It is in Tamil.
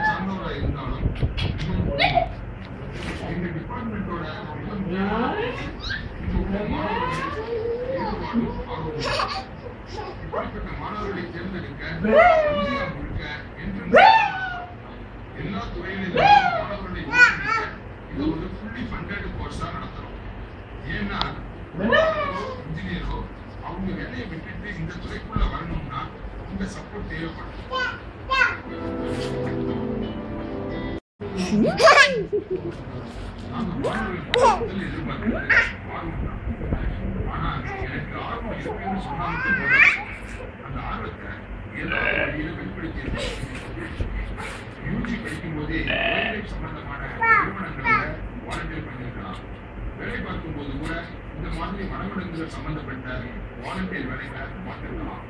சார்ந்தவராக இருந்தாலும் எங்க டிபார்ட்மெண்டோட இப்படிப்பட்ட மாணவர்களை தேர்ந்தெடுக்க இந்தியா முழுக்க எல்லா துறையிலும் மாணவர்களை இது ஒரு ஃபுல்லி ஃபண்டட் கோர்ஸா நடத்துறோம். ஏன்னா இன்ஜினியரோ அவங்க வேலையை விட்டுட்டு இந்த துறைக்குள்ள வரணும்னா இந்த சப்போர்ட் தேவைப்படும். நாங்க மாணவர்கள் எதிர்பார்க்கிறது ஆர்வம் தான். ஆனா எனக்கு ஆர்வம் இருக்குன்னு சொன்னாலும் அந்த ஆர்வத்தை ஏதாவது வழியில வெளிப்படுத்தி யூஜி படிக்கும் போதே சம்பந்தமான நிறுவனங்கள்ல வாலண்டியர் பண்ணிருக்கலாம். வேலை பார்க்கும் போது கூட இந்த மாதிரி மனவளங்கள் சம்பந்தப்பட்ட வாலண்டியர் வேலைகளை பார்த்திருக்கலாம்.